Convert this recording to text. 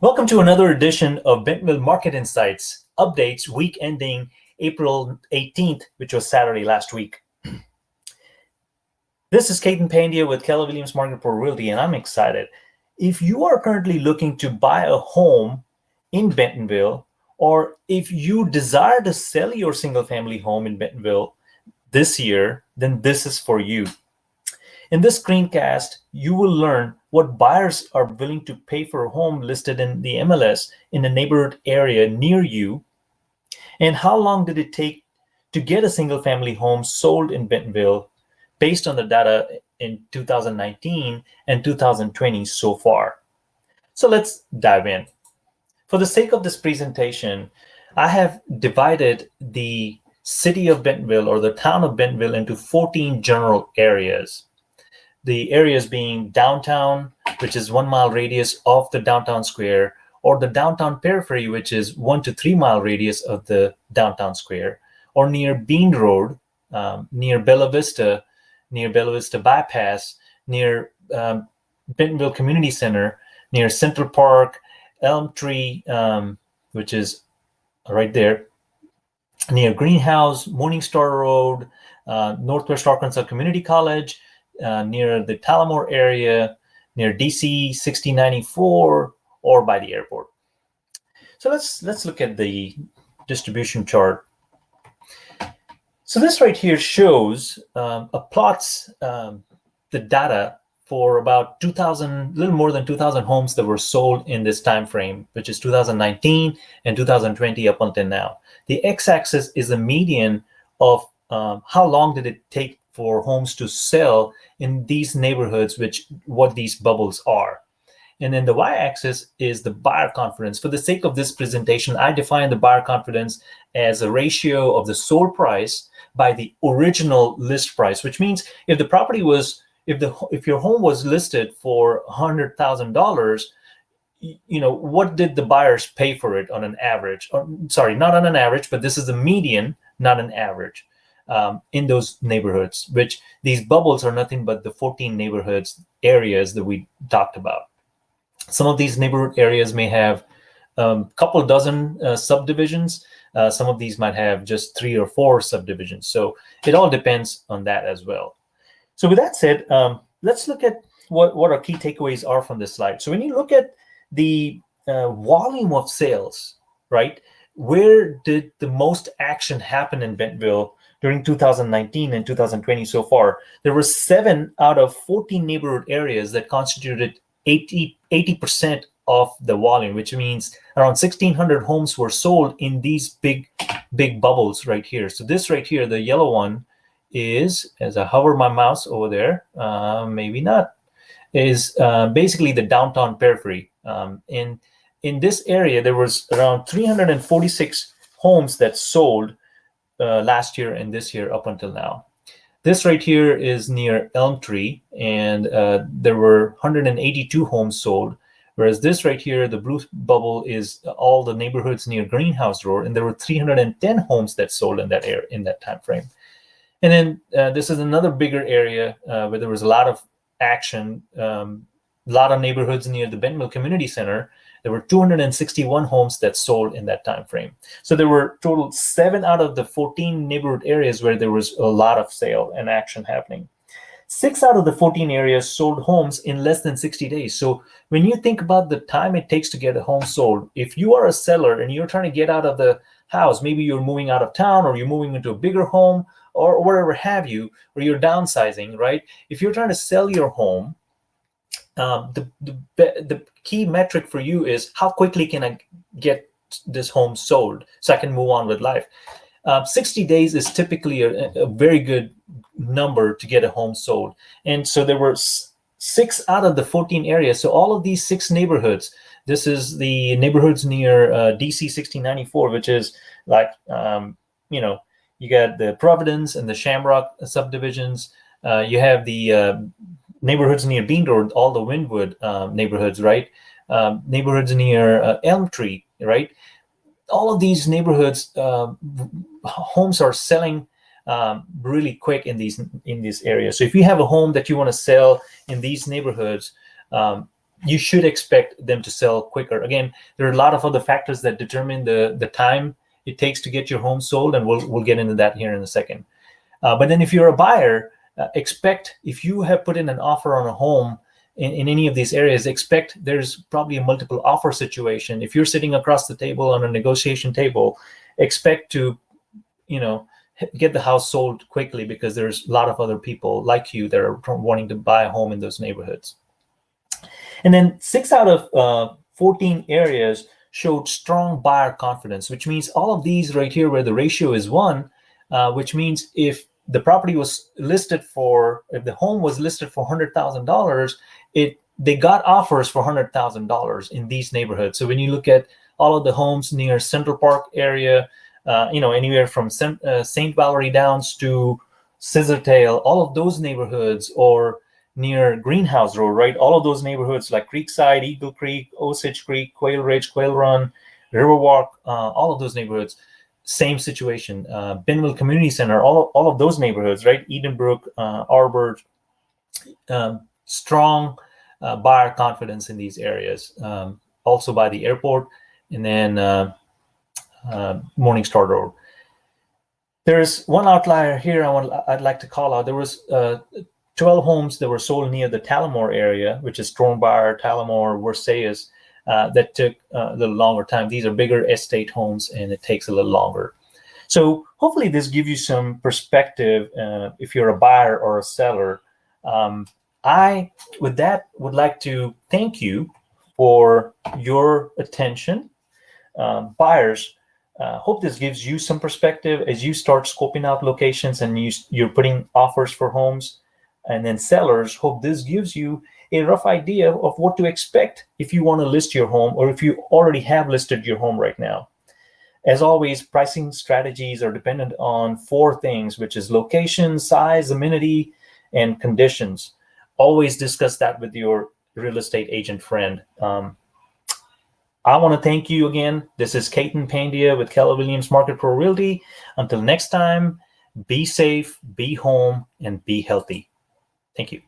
Welcome to another edition of Bentonville Market Insights updates, week ending April 18th, which was Saturday last week. This is Caden Pandia with Keller Williams Market Report Realty, and I'm excited. If you are currently looking to buy a home in Bentonville, or if you desire to sell your single-family home in Bentonville this year, then this is for you. In this screencast, you will learn what buyers are willing to pay for a home listed in the MLS in a neighborhood area near you, and how long did it take to get a single-family home sold in Bentonville based on the data in 2019 and 2020 so far. So let's dive in. For the sake of this presentation, I have divided the city of Bentonville or the town of Bentonville into 14 general areas. The areas being downtown, which is 1 mile radius of the downtown square, or the downtown periphery, which is 1 to 3 mile radius of the downtown square, or near Bean Road, near Bella Vista Bypass, near Bentonville Community Center, near Central Park, Elm Tree, which is right there, near Greenhouse, Morningstar Road, Northwest Arkansas Community College, near the Talamore area, near DC 6094, or by the airport. So let's look at the distribution chart. So this right here shows plots the data for about 2,000, little more than 2,000 homes that were sold in this time frame, which is 2019 and 2020 up until now. The x-axis is the median of how long did it take for homes to sell in these neighborhoods, what these bubbles are. And then the y-axis is the buyer confidence. For the sake of this presentation, I define the buyer confidence as a ratio of the sold price by the original list price, which means if the property was, if your home was listed for $100,000, you know, what did the buyers pay for it on an average? Or, sorry, not on an average, but this is the median, not an average. In those neighborhoods, which these bubbles are nothing but the 14 neighborhoods areas that we talked about. Some of these neighborhood areas may have a couple dozen subdivisions. Some of these might have just 3 or 4 subdivisions. So it all depends on that as well. So with that said, let's look at what our key takeaways are from this slide. So when you look at the volume of sales, right, where did the most action happen in Bentonville during 2019 and 2020 so far? There were 7 out of 14 neighborhood areas that constituted 80% of the volume, which means around 1,600 homes were sold in these big bubbles right here. So this right here, the yellow one, is, as I hover my mouse over there, maybe not, is basically the downtown periphery. In this area, there was around 346 homes that sold last year and this year up until now. This right here is near Elm Tree, and there were 182 homes sold, whereas this right here, the blue bubble, is all the neighborhoods near Greenhouse Road, and there were 310 homes that sold in that area in that time frame. And then this is another bigger area where there was a lot of action, a lot of neighborhoods near the Bentonville Community Center. There were 261 homes that sold in that time frame. So there were total 7 out of the 14 neighborhood areas where there was a lot of sale and action happening. 6 out of the 14 areas sold homes in less than 60 days. So when you think about the time it takes to get a home sold, if you are a seller and you're trying to get out of the house, maybe you're moving out of town or you're moving into a bigger home or whatever have you, or you're downsizing, right? If you're trying to sell your home, the key metric for you is how quickly can I get this home sold so I can move on with life. 60 days is typically a very good number to get a home sold. And so there were 6 out of the 14 areas. So all of these 6 neighborhoods, this is the neighborhoods near DC 6094, which is like, you know, you got the Providence and the Shamrock subdivisions. You have the neighborhoods near Bean Road, all the Wynwood neighborhoods, right? Neighborhoods near Elm Tree, right? All of these neighborhoods, homes are selling really quick in these areas. So if you have a home that you want to sell in these neighborhoods, you should expect them to sell quicker. Again, there are a lot of other factors that determine the time it takes to get your home sold, and we'll get into that here in a second. But then if you're a buyer, expect, if you have put in an offer on a home in any of these areas, expect there's probably a multiple offer situation. If you're sitting across the table on a negotiation table, expect to, get the house sold quickly, because there's a lot of other people like you that are wanting to buy a home in those neighborhoods. And then 6 out of 14 areas showed strong buyer confidence, which means all of these right here where the ratio is 1, which means if the property was listed if the home was listed for $100,000, they got offers for $100,000 in these neighborhoods. So when you look at all of the homes near Central Park area, anywhere from St. Valerie Downs to Scissortail, all of those neighborhoods, or near Greenhouse Road, right? All of those neighborhoods like Creekside, Eagle Creek, Osage Creek, Quail Ridge, Quail Run, Riverwalk, all of those neighborhoods, same situation. Bentonville Community Center, all of those neighborhoods, right? Edenbrook, Arbor, strong buyer confidence in these areas. Also by the airport, and then Morningstar Road. There's one outlier here I'd like to call out. There was 12 homes that were sold near the Talamore area, which is Stormbriar, Talamore, Versailles, that took a little longer time. These are bigger estate homes, and it takes a little longer. So hopefully this gives you some perspective if you're a buyer or a seller. I, with that, would like to thank you for your attention. Buyers, hope this gives you some perspective as you start scoping out locations and you're putting offers for homes. And then sellers, hope this gives you a rough idea of what to expect if you want to list your home, or if you already have listed your home right now. As always, pricing strategies are dependent on 4 things, which is location, size, amenity, and conditions. Always discuss that with your real estate agent friend. I want to thank you again. This is Keaton Pandya with Keller Williams Market Pro Realty. Until next time, be safe, be home, and be healthy. Thank you.